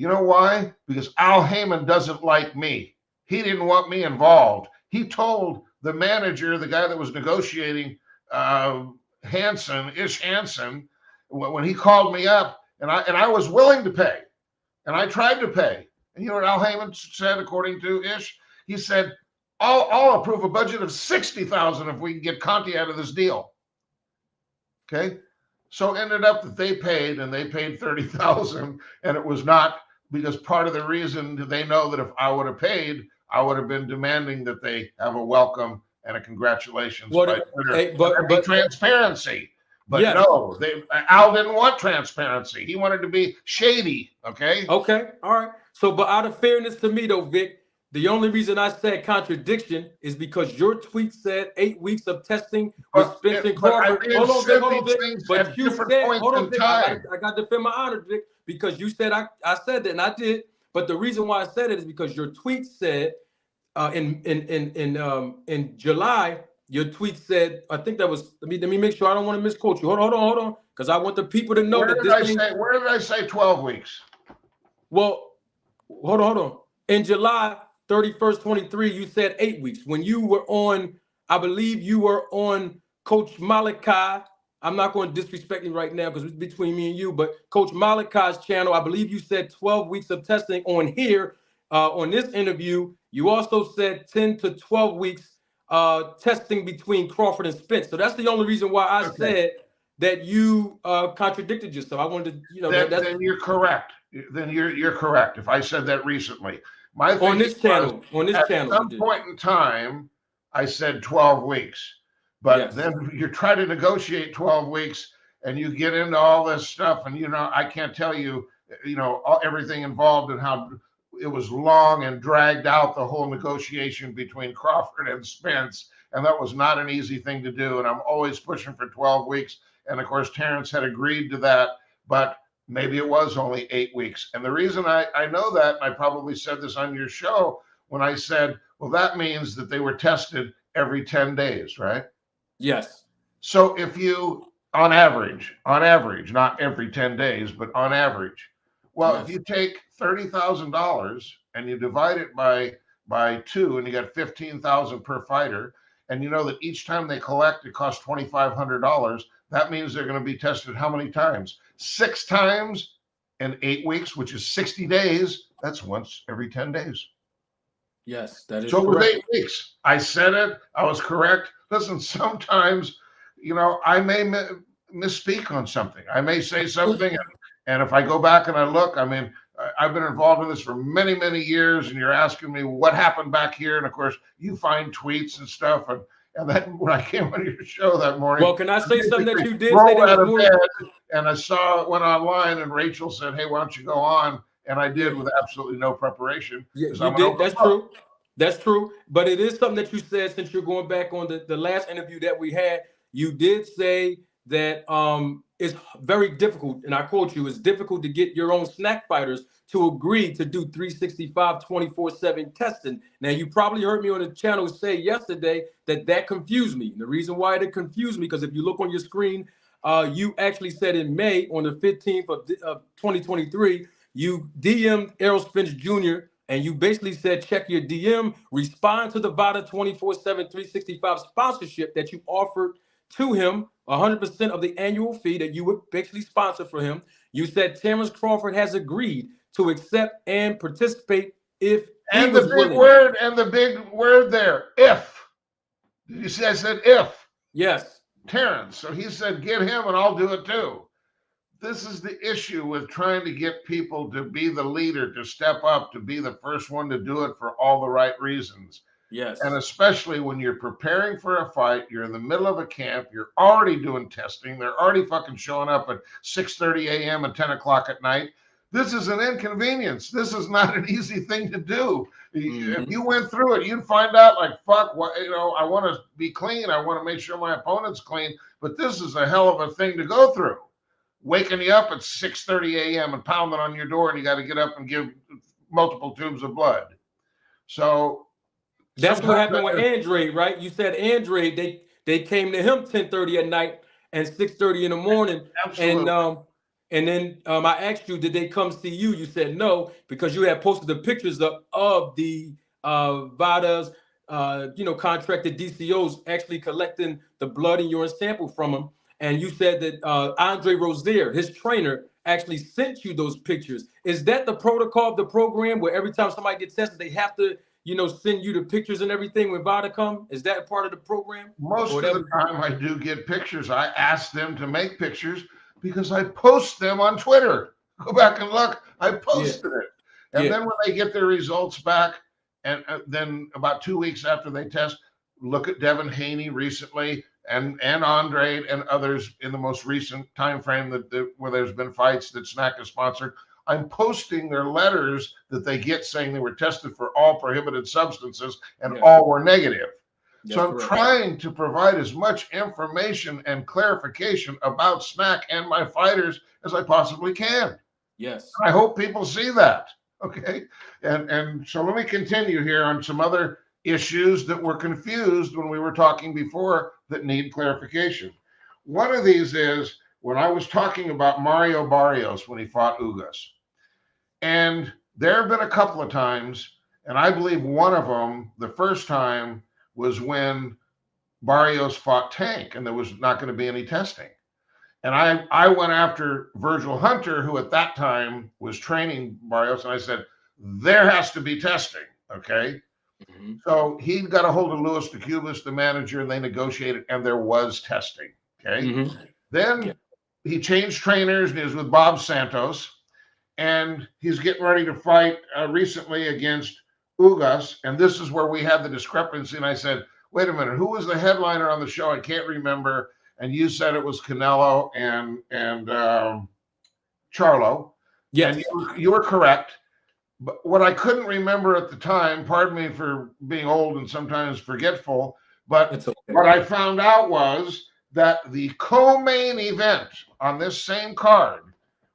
You know why? Because Al Haymon doesn't like me. He didn't want me involved. He told the manager, the guy that was negotiating, Hansen, when he called me up, and I was willing to pay, and I tried to pay. And you know what Al Haymon said, according to Ish? He said, I'll approve a budget of 60,000 if we can get Conte out of this deal. Okay. So ended up that they paid, and they paid 30,000, and it was not because part of the reason they know that if I would have paid, I would have been demanding that they have a welcome and a congratulations by Twitter. Hey, but transparency. But yes. no, Al didn't want transparency. He wanted to be shady. Okay. Okay. All right. So, but out of fairness to me, though, Vic, the only reason I said contradiction is because your tweet said 8 weeks of testing with Spence and Crawford. Hold on, Vic. But you said, hold on, Vic. I got to defend my honor, Vic, because you said I said that, and I did. But the reason why I said it is because your tweet said in July, your tweet said, I think that was. Let me make sure I don't want to misquote you. Hold on, because I want the people to know where that did I say. Where did I say 12 weeks? Well, hold on. In July 31st, 23, you said 8 weeks. When you were on, I believe you were on Coach Malachi. I'm not going to disrespect you right now because it's between me and you, but Coach Malachi's channel, I believe you said 12 weeks of testing on here. On this interview, you also said 10 to 12 weeks testing between Crawford and Spence. So that's the only reason why I said that you contradicted yourself. I wanted to, Then you're correct. Then you're correct. If I said that recently, on this channel, at some point in time, I said 12 weeks, but then you try to negotiate 12 weeks, and you get into all this stuff, and I can't tell you, everything involved and how it was long and dragged out, the whole negotiation between Crawford and Spence, and that was not an easy thing to do. And I'm always pushing for 12 weeks, and of course Terrence had agreed to that, but maybe it was only 8 weeks. And the reason I know that, and I probably said this on your show, when I said, well, that means that they were tested every 10 days, right? Yes. So if you, on average, not every 10 days, but on average, well, if you take $30,000 and you divide it by 2, and you got 15,000 per fighter, and you know that each time they collect, it costs $2,500. That means they're going to be tested how many times? 6 times in 8 weeks, which is 60 days. That's once every 10 days. Yes, that is so correct. It was 8 weeks. I said it. I was correct. Listen, sometimes, I may misspeak on something. I may say something, and if I go back and I look, I mean, I've been involved in this for many, many years, and you're asking me what happened back here. And of course, you find tweets and stuff. And then when I came on your show that morning, well, can I say something that you did say that was more? And I saw it went online, and Rachel said, "Hey, why don't you go on?" And I did with absolutely no preparation. Yeah, you did. That's true. That's true. But it is something that you said, since you're going back on the last interview that we had. You did say that it's very difficult, and I quote you, it's difficult to get your own snack fighters to agree to do 365 24/7 testing. Now, you probably heard me on the channel say yesterday that confused me. And the reason why it confused me, because if you look on your screen, you actually said in May, on the 15th of 2023, you DM'd Errol Spence Jr., and you basically said, check your DM, respond to the VADA 24/7 365 sponsorship that you offered to him, 100% of the annual fee that you would basically sponsor for him. You said Terrence Crawford has agreed to accept and participate if he was willing. The big word there, if. Did you see I said if? Yes. Terrence. So he said, get him and I'll do it too. This is the issue with trying to get people to be the leader, to step up, to be the first one to do it for all the right reasons. Yes. And especially when you're preparing for a fight, you're in the middle of a camp, you're already doing testing, they're already fucking showing up at 6:30 a.m. and 10 o'clock at night. This is an inconvenience. This is not an easy thing to do. If you went through it, you'd find out, like, fuck, I want to be clean. I want to make sure my opponent's clean. But this is a hell of a thing to go through. Waking you up at 6:30 a.m. and pounding on your door, and you got to get up and give multiple tubes of blood. So that's what happened with Andre, right? You said Andre, they came to him 10:30 at night and 6:30 in the morning. Absolutely. And then I asked you, did they come see you? You said no, because you had posted the pictures up of the VADA's, contracted DCOs actually collecting the blood and urine sample from them. And you said that Andre Rozier, his trainer, actually sent you those pictures. Is that the protocol of the program, where every time somebody gets tested, they have to, send you the pictures and everything when VADA come? Is that part of the program? Most of the time I do get pictures. I ask them to make pictures because I post them on Twitter. Go back and look. I posted it. And then when they get their results back, and then about 2 weeks after they test, look at Devin Haney recently, and Andre and others in the most recent time frame where there's been fights that SNAC has sponsored. I'm posting their letters that they get saying they were tested for all prohibited substances and all were negative. So I'm trying to provide as much information and clarification about SNAC and my fighters as I possibly can. Yes. I hope people see that. Okay. And so let me continue here on some other issues that were confused when we were talking before that need clarification. One of these is when I was talking about Mario Barrios when he fought Ugas. And there have been a couple of times, and I believe one of them, the first time, was when Barrios fought Tank and there was not going to be any testing. And I went after Virgil Hunter, who at that time was training Barrios, and I said, there has to be testing, okay? Mm-hmm. So he got a hold of Luis de Cubas, the manager, and they negotiated, and there was testing, okay? Mm-hmm. Then he changed trainers, and he was with Bob Santos, and he's getting ready to fight recently against Ugas, and this is where we had the discrepancy, and I said, wait a minute, who was the headliner on the show? I can't remember. And you said it was Canelo and Charlo. Yes. And you were correct. But what I couldn't remember at the time, pardon me for being old and sometimes forgetful, but what I found out was that the co-main event on this same card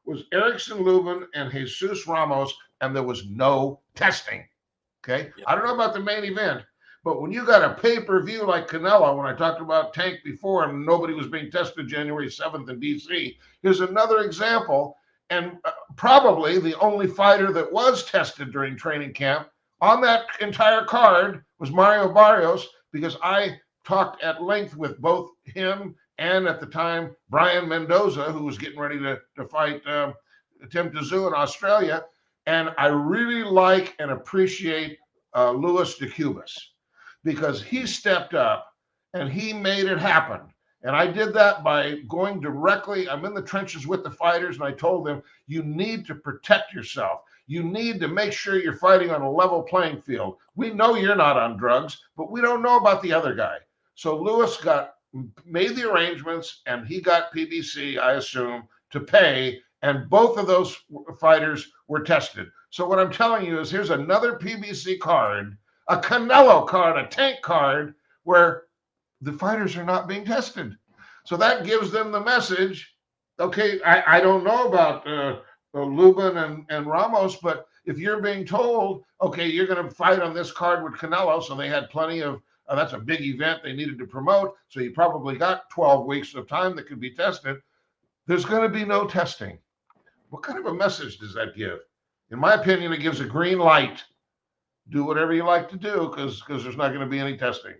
was Erickson Lubin and Jesus Ramos, and there was no testing. Okay. Yep. I don't know about the main event, but when you got a pay-per-view like Canelo, when I talked about Tank before and nobody was being tested January 7th in DC, here's another example. And probably the only fighter that was tested during training camp on that entire card was Mario Barrios, because I talked at length with both him and at the time Brian Mendoza, who was getting ready to fight Tim Tszyu in Australia. And I really like and appreciate Luis de Cubas, because he stepped up and he made it happen. And I did that by going directly. I'm in the trenches with the fighters, and I told them, you need to protect yourself. You need to make sure you're fighting on a level playing field. We know you're not on drugs, but we don't know about the other guy. So Luis made the arrangements, and he got PBC, I assume, to pay. And both of those fighters were tested. So what I'm telling you is, here's another PBC card, a Canelo card, a Tank card, where the fighters are not being tested. So that gives them the message, okay, I don't know about Lubin and Ramos, but if you're being told, okay, you're going to fight on this card with Canelo, so they had plenty of, that's a big event they needed to promote, so you probably got 12 weeks of time that could be tested. There's going to be no testing. What kind of a message does that give? In my opinion, it gives a green light. Do whatever you like to do, because there's not going to be any testing.